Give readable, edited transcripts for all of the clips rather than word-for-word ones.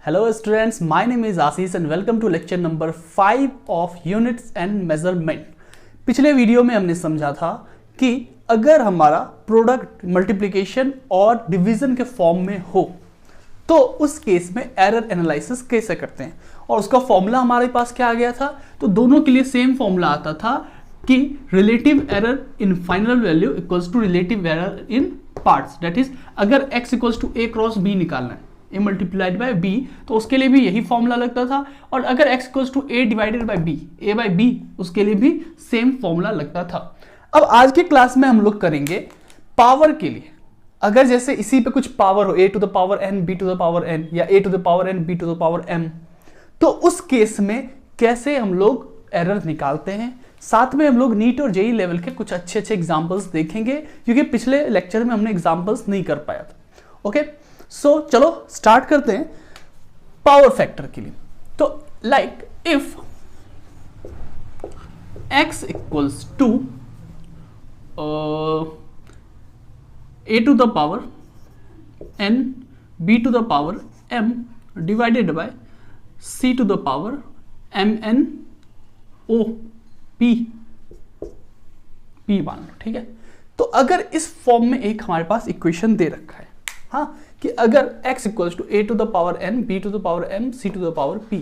Hello students, my name is Ashish and welcome to lecture number 5 of Units and Measurement। पिछले video में हमने समझा था कि अगर हमारा प्रोडक्ट मल्टीप्लिकेशन और डिवीजन के फॉर्म में हो तो उस केस में एरर एनालिसिस कैसे करते हैं, और उसका फॉर्मूला हमारे पास क्या आ गया था। तो दोनों के लिए सेम फॉर्मूला आता था कि relative error in final value equals to relative error in parts. That is अगर x equals to a cross b निकालना है, a मल्टीप्लाइड बाय b, तो उसके लिए भी यही फॉर्मूला लगता था। और अगर x equals to a divided by b, a by b, उसके लिए भी सेम फॉर्मूला लगता था। अब आज के क्लास में हम लोग करेंगे पावर के लिए। अगर जैसे इसी पे कुछ पावर हो, a to the power n, b to the power n, या a to the power n, b to the power m, तो उस केस में कैसे हम लोग एरर निकालते हैं। साथ में हम लोग नीट और जेई लेवल के कुछ अच्छे अच्छे एग्जांपल्स देखेंगे, क्योंकि पिछले लेक्चर में हमने एग्जांपल्स नहीं कर पाया था। ओके, सो चलो स्टार्ट करते हैं पावर फैक्टर के लिए। तो like if x equals to a to the power n, b to the power m divided by c to the power mn o p मान लो, ठीक है। तो अगर इस फॉर्म में एक हमारे पास इक्वेशन दे रखा है, हाँ, कि अगर x equals to a to the power n, b to the power m, c to the power p,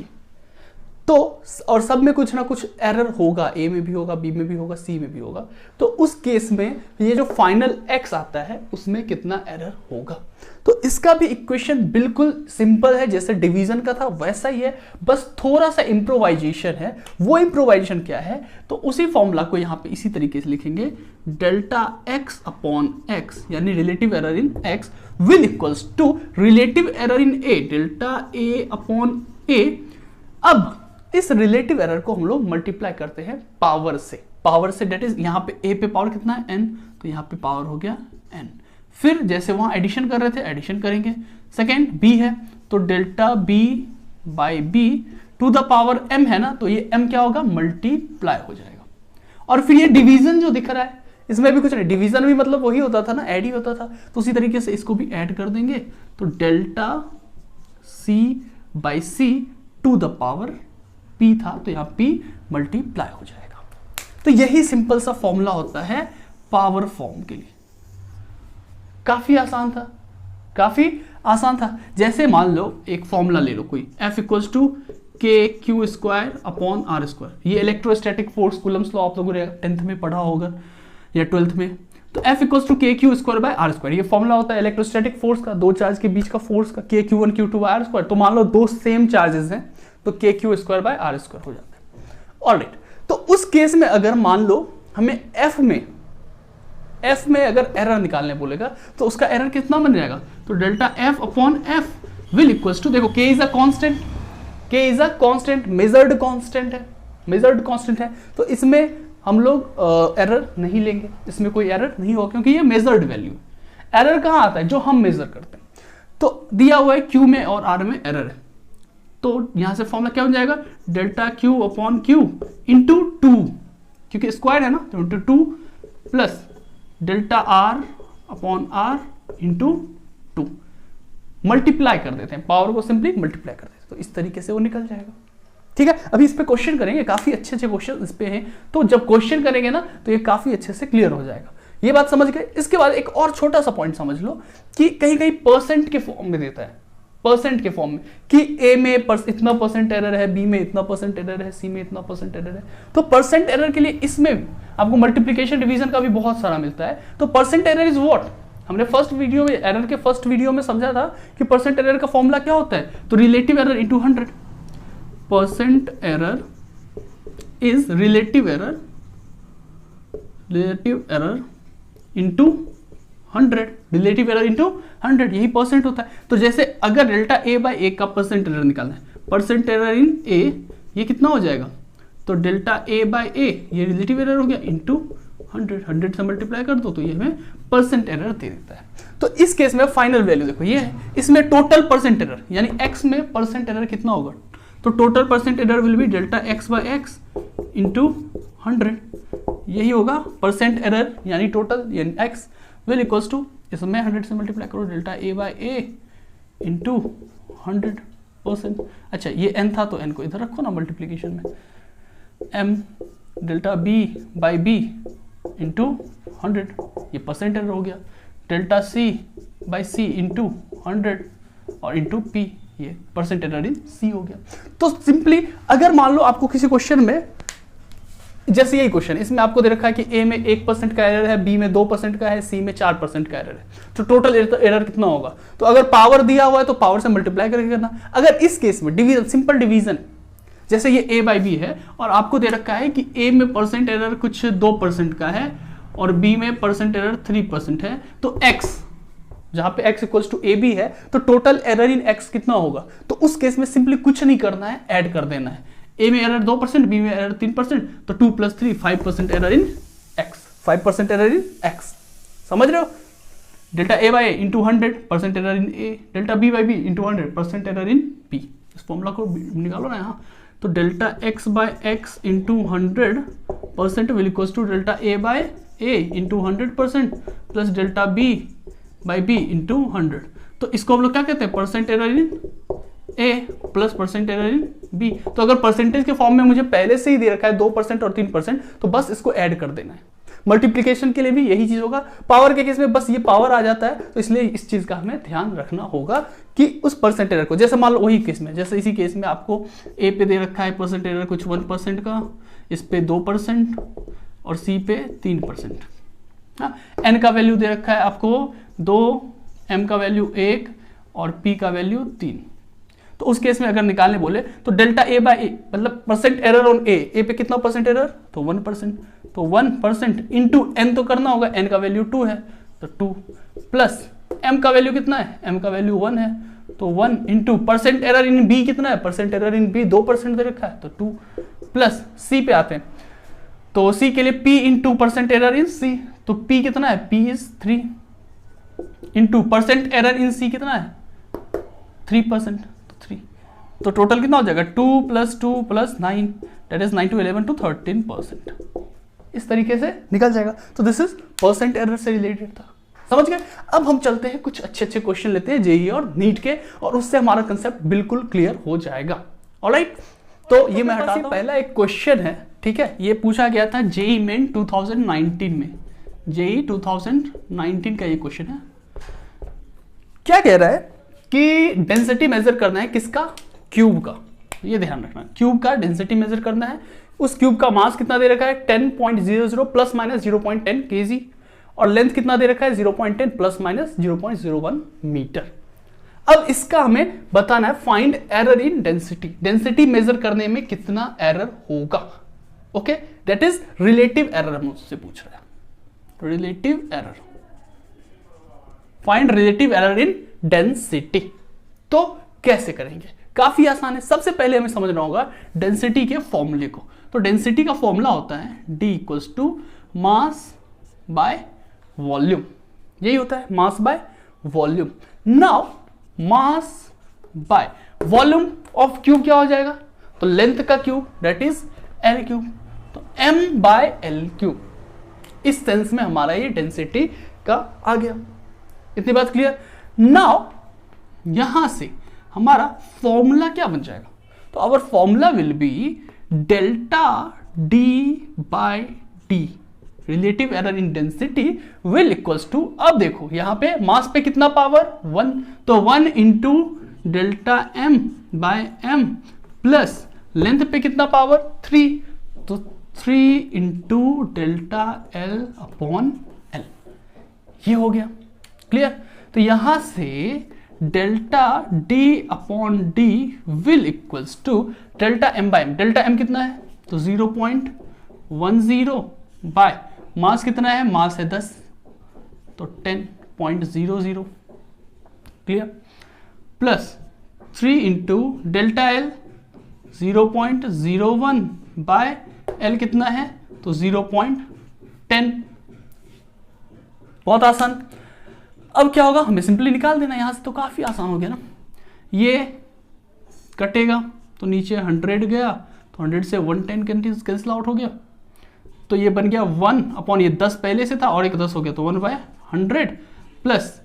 तो और सब में कुछ ना कुछ एरर होगा, a में भी होगा, b में भी होगा, c में भी होगा। तो उस केस में ये जो फाइनल x आता है उसमें कितना एरर होगा। तो इसका भी इक्वेशन बिल्कुल सिंपल है, जैसे डिवीजन का था वैसा ही है, बस थोड़ा सा इंप्रोवाइजेशन है। वो इंप्रोवाइजेशन क्या है, तो उसी फॉर्मूला को यहाँ पे इसी तरीके से लिखेंगे, डेल्टा x अपॉन x यानी relative error in x will equals to relative error in a, delta a upon a। अब इस रिलेटिव एरर को हम लोग मल्टीप्लाई करते हैं पावर से, डेट इज यहाँ पे a पे पावर कितना है n, तो यहाँ पे पावर हो गया n। फिर जैसे वहां एडिशन कर रहे थे एडिशन करेंगे। सेकेंड b है तो delta b by b to the power m है ना, तो ये m क्या होगा, मल्टीप्लाई हो जाएगा। और फिर ये डिवीजन जो दिख रहा है इसमें भी कुछ नहीं, डिवीजन भी मतलब वही होता था ना, ऐड ही होता था, तो उसी तरीके से इसको भी ऐड कर देंगे। तो delta c by c to the power p था, तो यहाँ p मल्टीप्लाई हो जाएगा। तो यही सिंपल सा फॉर्मूला होता है पावर फॉर्म के लिए। काफी आसान था। जैसे मान लो एक फॉर्मूला ले लो कोई, F equals to K Q square upon R square. ये इलेक्ट्रोस्टैटिक फोर्स कूलम्स लॉ आप लोगों ने 10th में पढ़ा होगा या 12th में। तो F equals to K Q square by R square, ये फॉर्मूला होता है इलेक्ट्रोस्टैटिक फोर्स का, दो चार्ज के बीच का फोर्स का, K Q one Q two by R square. तो मान लो दो सेम चार्जेस हैं तो K Q square by R square हो जाता है। ऑलराइट, तो उस केस में अगर मान लो हमें F में अगर एरर निकालने बोलेगा तो उसका एरर कितना बन जाएगा, तो delta F upon F will equals to, देखो K is a constant, measured constant है, तो इसमें हम लोग एरर नहीं लेंगे, इसमें कोई एरर नहीं होगा क्योंकि ये मेजर्ड वैल्यू है। एरर कहाँ आता है, जो हम मेजर करते हैं। तो दिया हुआ है Q में और R में एरर है, तो यहां से फॉर्मूला क्या बन जाएगा, delta Q upon Q into 2, क्योंकि स्क्वायर है ना, तो into 2 plus delta R upon R into 2। Multiply कर देते हैं, पावर को सिंपली मल्टीप्लाई कर देते हैं, तो इस तरीके से वो निकल जाएगा। ठीक है, अभी इस पे क्वेश्चन करेंगे, काफी अच्छे क्वेश्चन इस पे हैं, तो जब क्वेश्चन करेंगे ना तो ये काफी अच्छे से क्लियर हो जाएगा। ये बात समझ गए। इसके बाद एक और छोटा सा पॉइंट समझ लो कि कहीं कहीं परसेंट के फॉर्म में देता है, परसेंट के फॉर्म में, कि A में इतना परसेंट एरर है, B में इतना परसेंट एरर है, C में इतना परसेंट एरर है। तो परसेंट एरर के लिए इसमें आपको मल्टीप्लिकेशन डिवीजन का भी बहुत सारा मिलता है। तो परसेंट एरर इज व्हाट, हमने फर्स्ट वीडियो में समझा था कि परसेंट एरर का फॉर्मूला क्या होता है, तो relative error into 100। Percent error is relative error into 100, relative error into 100, यही परसेंट होता है। तो जैसे अगर डेल्टा a बाई a का परसेंट एरर निकालना है, परसेंट एरर इन a ये कितना हो जाएगा, तो डेल्टा a बाई a ये रिलेटिव एरर हो गया इंटू 100 से मल्टीप्लाई कर दो तो ये हमें परसेंट एरर दे देता है। तो इस केस में फाइनल वैल्यू देखो ये है, इसमें टोटल परसेंट एरर यानी x में परसेंट एरर कितना होगा, तो total percent error will be delta x by x into 100, यही होगा परसेंट एरर यानी टोटल यानी x विल इक्वल्स टू, इसमें 100 से मल्टीप्लाई करो, delta a by a into 100 percent. अच्छा ये n था तो n को इधर रखो ना मल्टीप्लीकेशन में, m delta b by b into 100, ये परसेंट एरर हो गया, delta c by c into 100 और इंटू p, ये परसेंट एरर इन c हो गया। तो सिंपली अगर मान लो आपको किसी क्वेश्चन में, जैसे यही क्वेश्चन, इसमें आपको दे रखा है कि a में 1% का एरर है, b में 2% का है, c में 4% का एरर है, तो टोटल एरर कितना होगा? तो अगर पावर दिया हुआ है तो पावर से मल्टीप्लाई करके करना। अगर इस केस में डिवीजन, सिंपल डिवीजन, जैसे ये a बाई बी है और आपको दे रखा है कि a में परसेंट एरर कुछ 2% का है और b में परसेंट एरर 3% है, तो x, जहां पे x equals to A B है, तो टोटल एरर इन x कितना होगा? तो उस केस में सिंपली कुछ नहीं करना है, ऐड कर देना है। a में एरर 2%, b में एरर 3%, तो 2 + 3 5% error in x, 5% error in x, समझ रहे हो? Delta a by a into 100% error in a, delta b by b into 100% error in b। इस फॉर्मूला को निकालो ना यहाँ, तो delta x by x into 100% will equals to delta a by a into 100% plus delta b by b into 100। तो इसको हम लोग क्या कहते हैं? Percent error in a plus percent error in b। तो अगर परसेंटेज के फॉर्म में मुझे पहले से ही दे रखा है 2% और 3%, तो बस इसको ऐड कर देना है। मल्टीप्लिकेशन के लिए भी यही चीज होगा, पावर के केस में बस ये पावर आ जाता है, तो इसलिए इस चीज का हमें ध्यान रखना होगा कि उस परसेंट एरर को, जैसे मान लो वही केस में, जैसे इसी केस में आपको a पे दे रखा है परसेंट एरर कुछ 1% का, इस पे 2% और c पे 3%। हाँ, n का वैल्यू दे रखा है आपको 2, m का वैल्यू 1 और p का वैल्यू 3। तो उस केस में अगर निकालने बोले तो डेल्टा a बाई ए, मतलब परसेंट एरर ऑन a पे कितना परसेंट एरर? तो 1%, तो 1% इंटू n तो करना होगा, n का वैल्यू 2 है तो 2, प्लस m का वैल्यू कितना है? m का वैल्यू 1 है, तो 1 into percent error in b कितना है? परसेंट एरर इन b 2% दे रखा है, तो 2, प्लस c पे आते हैं, तो c के लिए p into percent error in c, तो p कितना है? p is 3 into percent error in c कितना है? 3%, तो 3, तो टोटल कितना हो जाएगा? 2 + 2 + 9, दैट इज 9 to 11 to 13%। इस तरीके से निकल जाएगा। तो दिस इज परसेंट एरर से रिलेटेड था, समझ गए? अब हम चलते हैं, कुछ अच्छे अच्छे क्वेश्चन लेते हैं जेईई और नीट के, और उससे हमारा कंसेप्ट बिल्कुल क्लियर हो जाएगा। ऑलराइट, तो ये मैं हटाता हूं। पहला एक क्वेश्चन है, ठीक है, ये पूछा गया था जेईई मेन 2019 में, जेईई 2019 का ये क्वेश्चन है। क्या कह रहा है कि डेंसिटी मेजर करना है किसका? क्यूब का। ये ध्यान रखना, क्यूब का डेंसिटी मेजर करना है। उस क्यूब का मास कितना दे रखा है? 10.00 प्लस माइनस 0.10 kg, और लेंथ कितना दे रखा है? 0.10 प्लस माइनस 0.01 मीटर। अब इसका हमें बताना है find error in density, density measure करने में कितना एरर होगा। Okay, that is relative error हम उससे पूछ रहे हैं, relative error, find relative error in density. तो कैसे करेंगे? काफी आसान है। सबसे पहले हमें समझना होगा डेंसिटी के फॉर्मूले को। तो डेंसिटी का फॉर्मूला होता है D equals to mass by volume, यही होता है, mass by volume. Now mass by volume of cube क्या हो जाएगा? तो लेंथ का cube, that is L cube, तो M बाय L क्यूब। इस सेंस में हमारा ये डेंसिटी का आ गया। इतनी बात क्लियर? नाउ यहां से हमारा फॉर्मूला क्या बन जाएगा? तो our formula will be delta D by D, relative error in density will equals to, अब देखो यहां पे मास पे कितना पावर? 1, तो 1 into delta M by M plus length पे कितना पावर? 3, तो 3 into delta L upon L। ये हो गया क्लियर? तो यहां से delta D upon D will equals to delta M by M। Delta M कितना है? तो 0.10 बाय मास कितना है? मास है 10, तो 10.00, clear? Plus 3 into delta L 0.01 by L कितना है? तो 0.10। बहुत आसान। अब क्या होगा? हमें सिंपली निकाल देना यहां से, तो काफी आसान हो गया ना। ये कटेगा तो नीचे 100 गया, तो 100 से 110 कैंसिल आउट हो गया, तो ये बन गया 1 अपॉन ये 10 पहले से था और एक 10 हो गया, तो 1/100 प्लस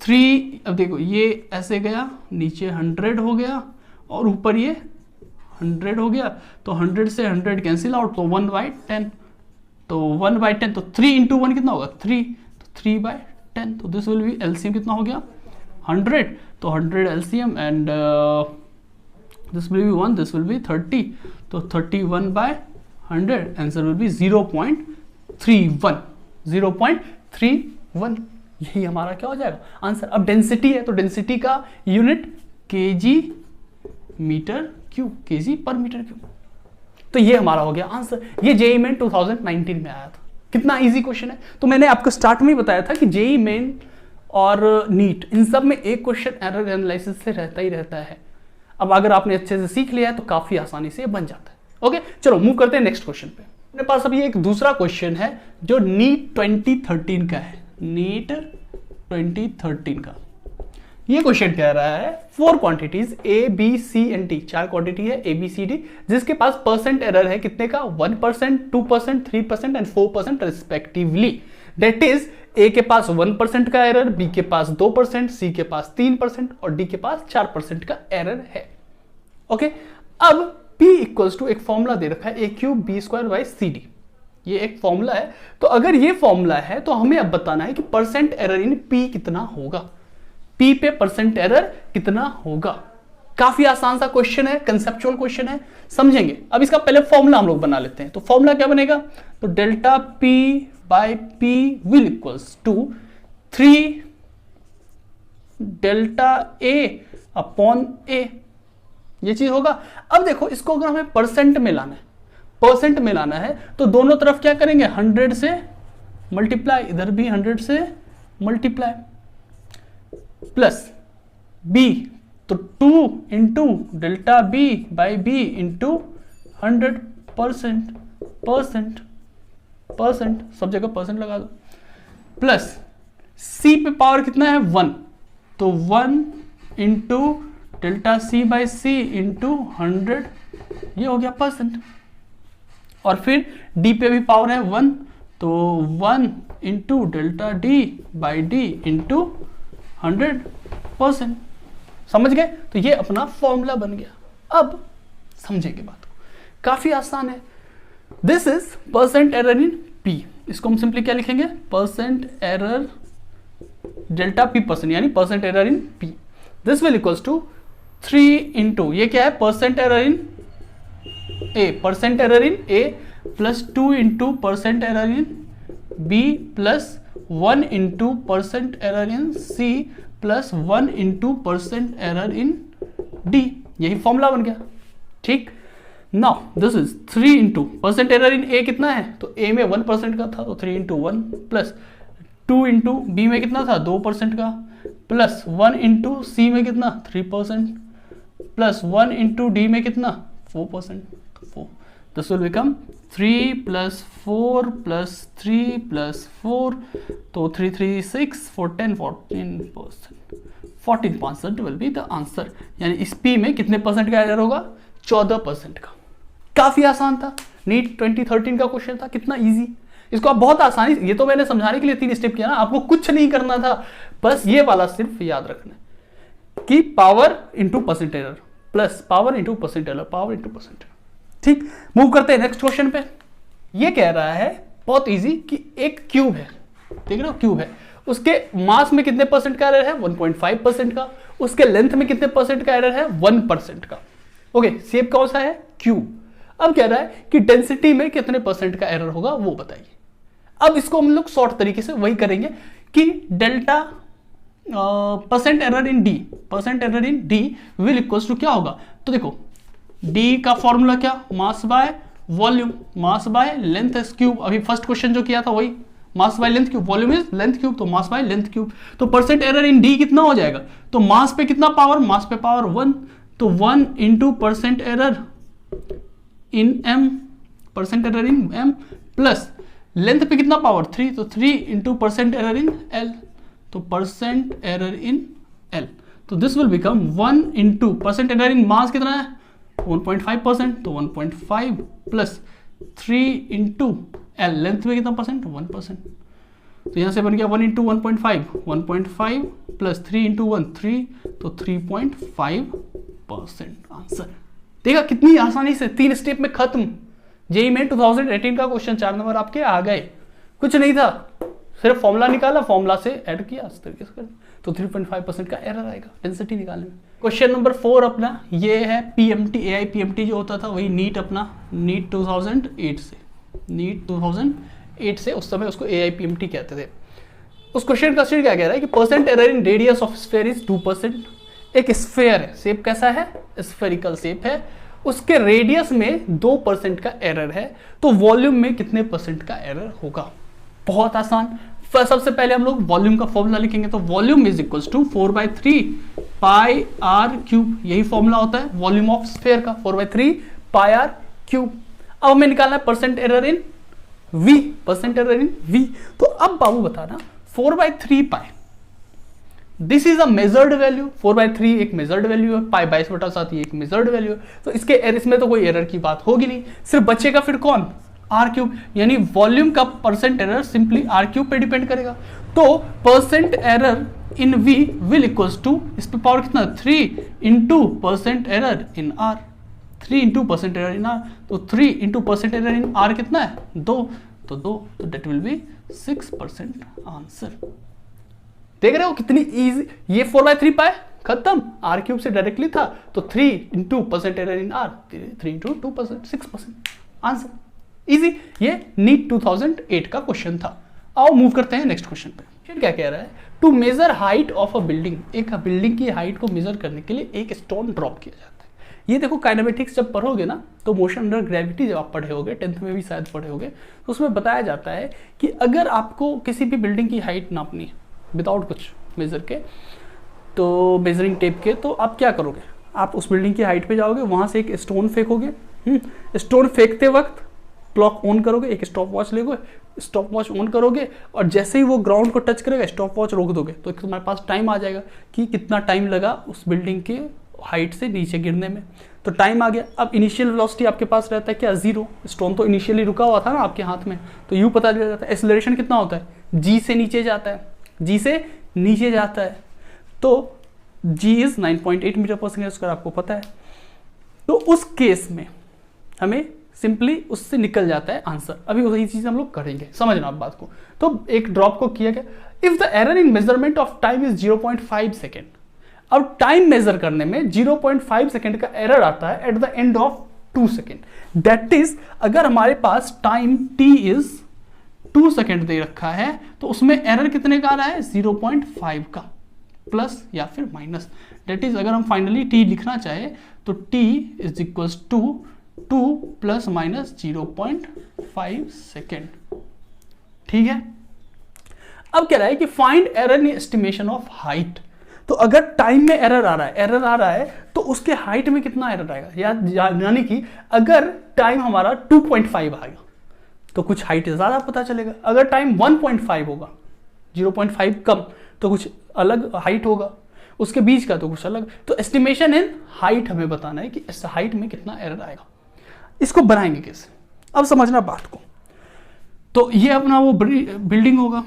3, अब देखो ये ऐसे गया, नीचे 100 हो गया और ऊपर ये 100 हो गया, तो 100 से 100 कैंसिल आउट, तो 1/10, तो 1/10, तो 3 इंटू 1 कितना होगा 3, तो 3/10, तो दिस विल बी एलसीएम कितना हो गया 100, तो 100 LCM and this will be 1, this will be 30, तो 31/100, आंसर विल बी 0.31, 0.31, यही हमारा क्या हो जाएगा आंसर। अब डेंसिटी है तो डेंसिटी का unit kg metre cube, kg per metre cube, तो ये हमारा हो गया आंसर। ये जेईई मेन 2019 में आया था। कितना इजी क्वेश्चन है। तो मैंने आपको स्टार्ट में ही बताया था कि जेईई मेन और नीट इन सब में एक क्वेश्चन एरर एनालिसिस से रहता ही रहता है। अब अगर आपने अच्छे से सीख लिया है तो काफी आसानी से बन जाता है। ओके, चलो मूव करते हैं नेक्स्ट क्वेश्चन पे। मेरे पास अभी एक दूसरा क्वेश्चन है जो नीट 2013 का है, नीट 2013 का। ये क्वेश्चन कह रहा है 4 quantities A B C and D, 4 quantity है ए बी सी डी, जिसके पास परसेंट एरर है कितने का 1%, 2%, 3% and 4% respectively. That is a के पास 1% का एरर, बी के पास 2%, सी के पास 3% और डी के पास 4% का एरर है। ओके, अब P इक्वल्स टू एक फॉर्मूला दे रखा है A cube B square by C D, ये एक फॉर्मूला है। तो अगर ये फॉर्मूला है तो हमें अब बताना है कि परसेंट एरर इन P कितना होगा, P पे परसेंट एरर कितना होगा। काफी आसान सा क्वेश्चन है, कंसेप्चुअल क्वेश्चन है, समझेंगे। अब इसका पहले फॉर्मूला हम लोग बना लेते हैं। तो फॉर्मूला क्या बनेगा, तो delta P by P will equals to 3 delta A upon A, ये चीज होगा। अब देखो इसको अगर हमें परसेंट में लाना है, परसेंट में लाना है तो दोनों तरफ क्या करेंगे 100 से मल्टीप्लाई, इधर भी 100 से मल्टीप्लाई, प्लस B, तो 2 इंटू delta B by B into 100%, percent सब जगह परसेंट लगा दो, प्लस C पे पावर कितना है 1, तो 1 into delta C by C into 100, ये हो गया परसेंट। और फिर D पे भी पावर है 1, तो 1 into delta D by D into 100%। समझ गए, तो ये अपना फॉर्मूला बन गया। अब समझेंगे बात को, काफी आसान है। This is percent error in P, इसको हम सिंपली क्या लिखेंगे, percent error delta P percent, यानी percent error in P। This will equals to 3 into, ये क्या है percent error in A, percent error in A plus 2 into percent error in B plus 1 into percent error in C plus 1 into percent error in D, यही formula बन गया। ठीक, now this is 3 into percent error in A कितना है, तो A में 1% का था, तो 3 इंटू 1 प्लस 2 इंटू B में कितना था 2% का, प्लस 1 इंटू C में कितना 3%, प्लस 1 इंटू D में कितना 4%, 4। This will become 3 plus 4 plus 3 plus 4, तो 3 3 6 4 10 14%, 14% विल बी द आंसर। यानी इस P में कितने परसेंट का एरर होगा, 14% का। काफी आसान था, नीट 2013 का क्वेश्चन था, कितना इजी। इसको आप बहुत आसानी, ये तो मैंने समझाने के लिए 3 स्टेप किया ना, आपको कुछ नहीं करना था, बस ये वाला सिर्फ याद रखना है कि power into percent error plus power into percent error, power into percent error. ठीक, मूव करते हैं नेक्स्ट क्वेश्चन पे। ये कह रहा है बहुत इजी कि एक क्यूब है, देख रहे हो क्यूब है, उसके मास में कितने परसेंट का एरर है 1.5% का, उसके लेंथ में कितने परसेंट का एरर है 1% का। ओके, शेप कौन सा है क्यूब। अब कह रहा है कि डेंसिटी में कितने परसेंट का एरर होगा वो बताइए। अब इसको हम लोग शॉर्ट तरीके से वही करेंगे कि delta percent error in D, percent error in D will equals to क्या होगा, तो देखो डी का फॉर्मूला क्या, mass by volume, mass by length cube. अभी फर्स्ट क्वेश्चन जो किया था वही mass by length cube, volume is length cube, तो मास बाय लेंथ क्यूब। तो परसेंट एरर इन डी कितना हो जाएगा, तो मास पे कितना पावर, मास पे पावर 1, तो 1 into percent error in M, percent error in M, plus length पे कितना पावर 3, तो 3 into percent error in L, तो परसेंट एरर इन एल। तो this will become 1 into percent error in mass कितना है 1.5%, तो 1.5 प्लस 3 इंटू एल, लेंथ में कितना परसेंट 1%, तो यहाँ से बन गया 1 इंटू 1.5, 1.5 प्लस 3 इंटू 1, 3, तो 3.5% आंसर। देखा कितनी आसानी से 3 स्टेप में खत्म। जेई में 2018 का क्वेश्चन 4 नंबर आपके आ गए, कुछ नहीं था, सिर्फ फॉर्मूला निकाला, फॉर्मूला से ऐड किया, इस तरीके से कर, तो 3.5% का एरर आएगा डेंसिटी निकालने में। क्वेश्चन नंबर 4 अपना ये है पीएमटी, एआई पीएमटी जो होता था वही नीट अपना, नीट 2008 से, नीट 2008 से, उस समय उसको एआई पीएमटी कहते थे। उस क्वेश्चन का क्या कह रहा है कि percent error in radius of sphere is 2%। एक स्फीयर है, शेप कैसा है, स्फेरिकल शेप है, उसके रेडियस में 2% का एरर है, तो वॉल्यूम में कितने परसेंट का एरर होगा। बहुत आसान। सबसे पहले हम लोग वॉल्यूम का फॉर्मूला लिखेंगे, तो volume is equals to 4/3 pi R cube, यही फॉर्मूला होता है वॉल्यूम ऑफ स्फीयर का, 4/3 पाई आर क्यूब। अब हमें निकालना है percent error in V, percent error in V. तो अब बाबू बताना 4/3 pi, this is a measured value, 4/3 एक मेजर्ड वैल्यू है, पाई 22/7 ये एक मेजर्ड वैल्यू है, तो इसके इसमें तो कोई एरर की बात होगी नहीं, सिर्फ बचेगा फिर कौन, आर क्यूब, यानी वॉल्यूम का percent error simply R cube पे डिपेंड करेगा। तो percent error in V will equals to, इस पे पावर कितना, 3 into percent error in R, 3 into percent error in R, तो 3 into percent error in R कितना है, 2, तो 2, तो डेट विल बी 6% आंसर। देख रहे हो कितनी इजी, ये 4/3 पाए खत्म, आर क्यूब से डायरेक्टली था, तो 3 into percent error in R, 3 into 2%, 6% answer, easy. ये नीट 2008 का क्वेश्चन था। आओ मूव करते हैं नेक्स्ट क्वेश्चन पे। क्या कह रहा है, to measure height of a building, एक बिल्डिंग की हाइट को मेजर करने के लिए एक स्टोन ड्रॉप किया जाता है। ये देखो काइनेमेटिक्स जब पढ़ोगे ना, तो मोशन अंडर ग्रेविटी जब आप पढ़े होगे, 10th में भी शायद पढ़े होगे, तो उसमें बताया जाता है कि अगर आपको किसी भी बिल्डिंग की हाइट नापनी है विदाउट कुछ मेजर के, तो मेजरिंग टेप के, तो आप क्या करोगे, आप उस बिल्डिंग की हाइट पे जाओगे, वहां से एक स्टोन फेंकोगे, स्टोन फेंकते वक्त क्लॉक ऑन करोगे, एक stop watch Lego, stop watch on करोगे, और जैसे ही वो ग्राउंड को टच करेगा स्टॉप वॉच रोक दोगे, तो तुम्हारे पास टाइम आ जाएगा कि कितना टाइम लगा उस बिल्डिंग के हाइट से नीचे गिरने में। तो टाइम आ गया। अब इनिशियल वेलोसिटी आपके पास रहता है क्या, 0, स्टोन तो इनिशियली रुका हुआ था ना आपके हाथ में, तो यू पता चल जाता है। एक्सेलरेशन कितना होता है, जी से नीचे जाता है, जी से नीचे जाता है, तो जी इज 9.8 मीटर पर सेकेंड स्क्वायर, आपको पता है। तो उस केस में हमें सिंपली उससे निकल जाता है आंसर। अभी वही चीज हम लोग करेंगे, समझना आप बात को। तो एक ड्रॉप को किया गया, if the error in measurement of time is 0.5 second. अब टाइम मेजर करने में 0.5 सेकेंड का एरर आता है at the end of 2 second. That is, अगर हमारे पास टाइम t इज 2 सेकेंड दे रखा है, तो उसमें एरर कितने का आ रहा है, 0.5 का, प्लस या फिर माइनस। दैट इज, अगर हम फाइनली t लिखना चाहे तो t is equals to 2 plus minus 0.5 second. ठीक है। अब कह रहा है कि find error in estimation of height. तो अगर टाइम में एरर आ रहा है, तो उसके हाइट में कितना एरर आएगा, यानी कि अगर टाइम हमारा 2.5 आएगा तो कुछ हाइट ज्यादा पता चलेगा, अगर टाइम 1.5 होगा, 0.5 कम, तो कुछ अलग हाइट होगा, उसके बीच का तो कुछ अलग। तो एस्टिमेशन इन हाइट हमें बताना है कि इस हाइट में कितना एरर आएगा। इसको बनाएंगे कैसे, अब समझना बात को। तो ये अपना वो बिल्डिंग होगा,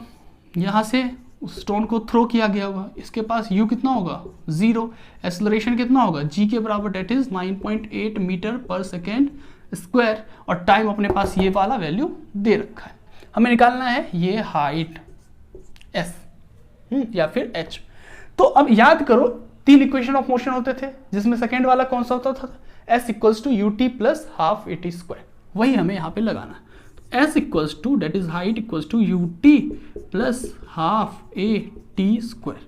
यहां से उस स्टोन को थ्रो किया गया होगा, इसके पास u कितना होगा, 0, एक्सेलरेशन कितना होगा, g के बराबर, डेट इज 9.8 मीटर पर सेकेंड स्क्वायर, और टाइम अपने पास ये वाला वैल्यू दे रखा है। हमें निकालना है ये हाइट s या फिर h। तो अब याद करो 3 इक्वेशन ऑफ मोशन होते थे, जिसमें सेकेंड वाला कौन सा होता था, s equals to ut plus half at square, वही हमें यहाँ पे लगाना है। s equals to, that is height equals to ut plus half at square.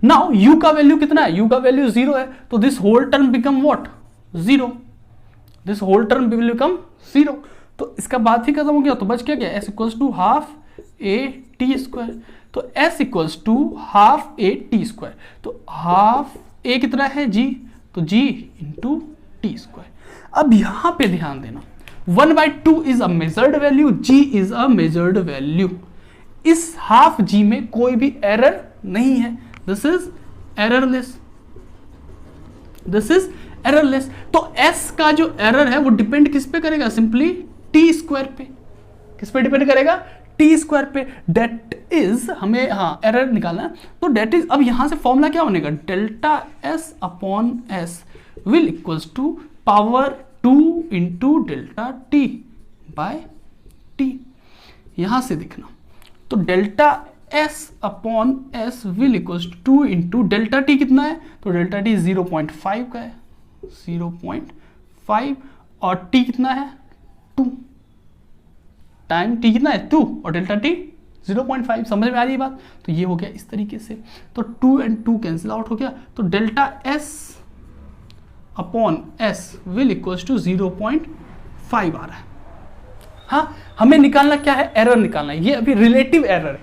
Now u का वैल्यू कितना है, u का वैल्यू 0 है, तो this whole term become what, 0, this whole term will become 0। तो इसका बात ही खत्म हो गया, तो बच क्या गया, s equals to half at square. तो s equals to half at square, तो हाफ a कितना है, g, तो g इंटू t स्क्वायर। अब यहां पे ध्यान देना, 1/2 is a measured value, g is a measured value. इस हाफ g में कोई भी एरर नहीं है, this is errorless, this is errorless. तो s का जो एरर है वो डिपेंड किस पे करेगा, सिंपली t स्क्वायर पे। किस पे डिपेंड करेगा, t टी स्क्वायर पे, डेट इज हमें हाँ एरर निकालना है, तो डेट इज, अब यहां से फॉर्मूला क्या बनेगा, delta S upon S will equals to power 2 इंटू डेल्टा टी बाय टी, यहां से देखना, तो delta S upon S will equals to 2 इंटू डेल्टा टी कितना है, तो डेल्टा टी 0.5 का है, 0.5 और टी कितना है 2, टाइम टी कितना है 2 और डेल्टा टी 0.5, समझ में आ रही है बात। तो ये हो गया इस तरीके से, तो 2 and 2 कैंसिल आउट हो गया, तो delta S upon S will equals to 0.5 आ रहा है। हाँ, हमें निकालना क्या है, एरर निकालना है, ये अभी रिलेटिव एरर है,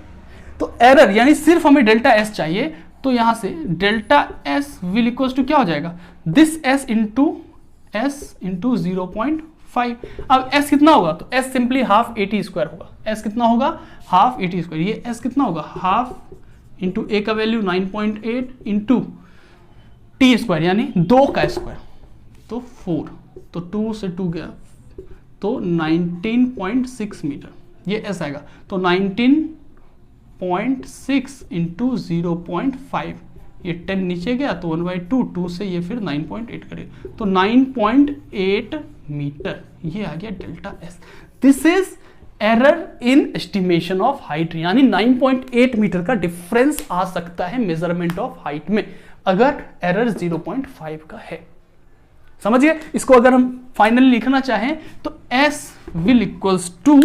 तो एरर यानी सिर्फ हमें डेल्टा एस चाहिए, तो यहां से delta S will equals to क्या हो जाएगा, दिस एस इंटू 0.5। अब s कितना होगा, तो s simply half AT square होगा, s कितना होगा हाफ AT स्क्वायर, ये s कितना होगा हाफ इंटू a का वैल्यू 9.8 इंटू टी स्क्वायर यानी 2 का स्क्वायर, तो 4, तो 2 से 2 गया तो 19.6 मीटर, ये s आएगा, तो 19.6 इंटू 0.5, ये 10 नीचे गया तो 1/2, 2 से ये फिर 9.8 करेगा, तो 9.8 मीटर, ये आ गया delta S. This is error in estimation of height, यानी 9.8 मीटर का डिफरेंस आ सकता है मेजरमेंट ऑफ हाइट में अगर एरर 0.5 का है, समझिए। इसको अगर हम फाइनली लिखना चाहें तो s will equals to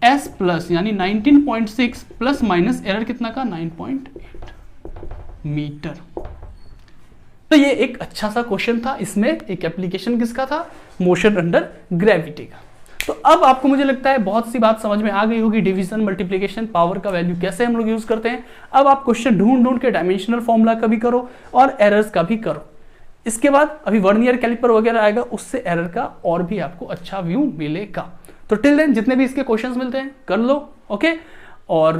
s plus यानी 19.6 प्लस माइनस एरर कितना का 9.8 मीटर। तो ये एक अच्छा सा क्वेश्चन था, इसमें एक एप्लीकेशन किसका था, मोशन अंडर ग्रेविटी का। तो अब आपको मुझे लगता है बहुत सी बात समझ में आ गई होगी, डिवीजन, मल्टीप्लिकेशन, पावर का वैल्यू कैसे हम लोग यूज करते हैं। अब आप क्वेश्चन ढूंढ के डायमेंशनल फॉर्मूला का भी करो और एरर्स का भी करो। इसके बाद अभी वर्नियर कैलिपर वगैरह आएगा, उससे एरर का और भी आपको अच्छा व्यू मिलेगा। तो टिल देन जितने भी इसके क्वेश्चंस मिलते हैं कर लो, ओके। और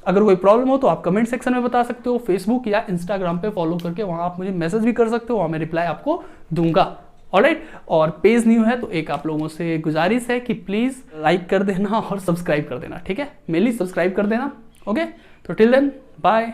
अगर कोई प्रॉब्लम हो तो आप कमेंट सेक्शन में बता सकते हो, फेसबुक या इंस्टाग्राम पे फॉलो करके वहां आप मुझे मैसेज भी कर सकते हो, वहां मैं रिप्लाई आपको दूंगा, ऑलराइट। और पेज न्यू है तो एक आप लोगों से गुजारिश है कि प्लीज लाइक कर देना और सब्सक्राइब कर देना, ठीक है, मेनली सब्सक्राइब कर देना, ओके। तो टिल देन बाय।